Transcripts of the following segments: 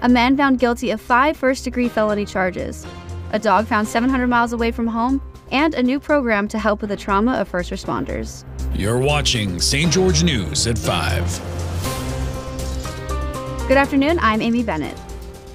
A man found guilty of 5 first-degree felony charges. A dog found 700 miles away from home, and a new program to help with the trauma of first responders. You're watching St. George News at 5. Good afternoon, I'm Amy Bennett.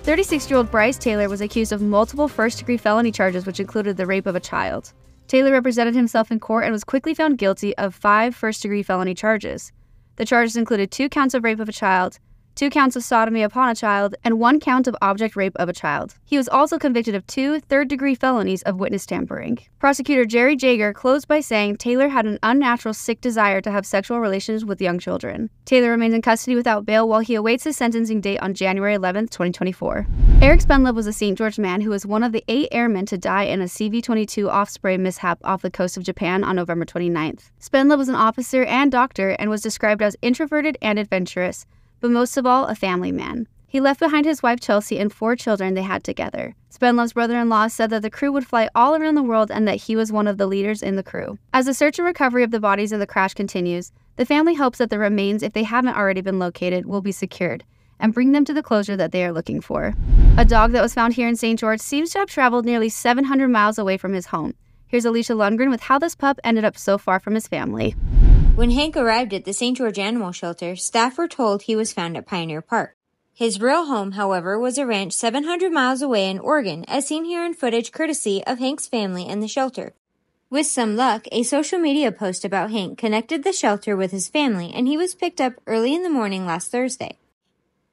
36-year-old Bryce Taylor was accused of multiple first-degree felony charges, which included the rape of a child. Taylor represented himself in court and was quickly found guilty of 5 first-degree felony charges. The charges included 2 counts of rape of a child, 2 counts of sodomy upon a child, and 1 count of object rape of a child. He was also convicted of 2 third-degree felonies of witness tampering. Prosecutor Jerry Jager closed by saying Taylor had an unnatural, sick desire to have sexual relations with young children. Taylor remains in custody without bail while he awaits his sentencing date on January 11, 2024. Eric Spenlove was a St. George man who was one of the 8 airmen to die in a CV-22 off-spray mishap off the coast of Japan on November 29th. Spenlove was an officer and doctor and was described as introverted and adventurous, but most of all, a family man. He left behind his wife Chelsea and 4 children they had together. Spenlove's brother-in-law said that the crew would fly all around the world and that he was one of the leaders in the crew. As the search and recovery of the bodies in the crash continues, the family hopes that the remains, if they haven't already been located, will be secured and bring them to the closure that they are looking for. A dog that was found here in St. George seems to have traveled nearly 700 miles away from his home. Here's Alicia Lundgren with how this pup ended up so far from his family. When Hank arrived at the St. George Animal Shelter, staff were told he was found at Pioneer Park. His real home, however, was a ranch 700 miles away in Oregon, as seen here in footage courtesy of Hank's family and the shelter. With some luck, a social media post about Hank connected the shelter with his family, and he was picked up early in the morning last Thursday.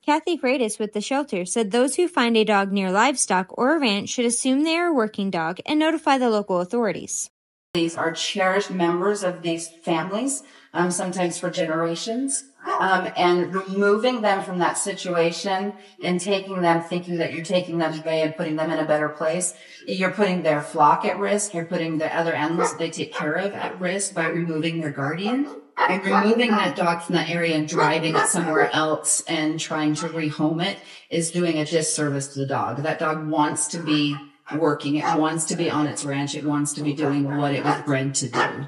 Kathy Freitas with the shelter said those who find a dog near livestock or a ranch should assume they are a working dog and notify the local authorities. These are cherished members of these families, sometimes for generations, and removing them from that situation and taking them, thinking that you're taking them away and putting them in a better place, you're putting their flock at risk, you're putting the other animals that they take care of at risk by removing their guardian. And removing that dog from that area and driving it somewhere else and trying to rehome it is doing a disservice to the dog. That dog wants to be working. It wants to be on its ranch. It wants to be doing what it was bred to do.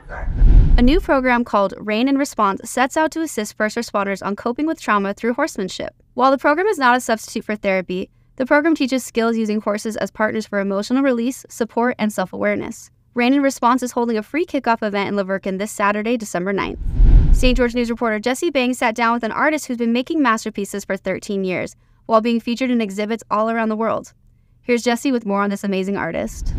A new program called Randon Response sets out to assist first responders on coping with trauma through horsemanship. While the program is not a substitute for therapy, the program teaches skills using horses as partners for emotional release, support, and self-awareness. Randon Response is holding a free kickoff event in La Verkin this Saturday, December 9th. St. George News reporter Jesse Bang sat down with an artist who's been making masterpieces for 13 years, while being featured in exhibits all around the world. Here's Jesse with more on this amazing artist.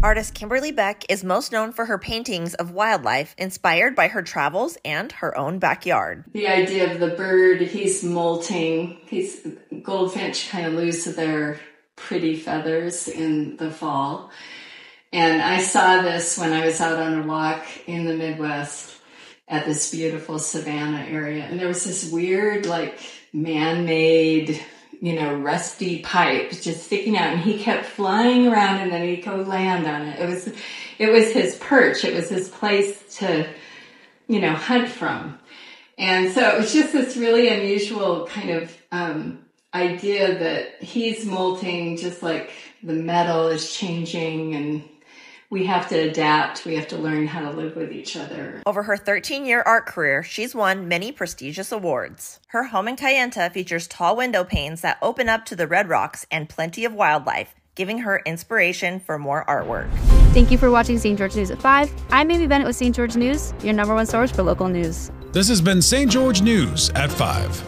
Artist Kimberly Beck is most known for her paintings of wildlife inspired by her travels and her own backyard. The idea of the bird, he's molting. Goldfinch kind of lose their pretty feathers in the fall. And I saw this when I was out on a walk in the Midwest at this beautiful savanna area. And there was this weird, man-made, rusty pipe just sticking out. And he kept flying around and then he'd go land on it. It was his perch. It was his place to, hunt from. And so it was just this really unusual kind of idea that he's molting just like the metal is changing, and we have to adapt. We have to learn how to live with each other. Over her 13-year art career, she's won many prestigious awards. Her home in Kayenta features tall window panes that open up to the red rocks and plenty of wildlife, giving her inspiration for more artwork. Thank you for watching St. George News at 5. I'm Amy Bennett with St. George News, your #1 source for local news. This has been St. George News at 5.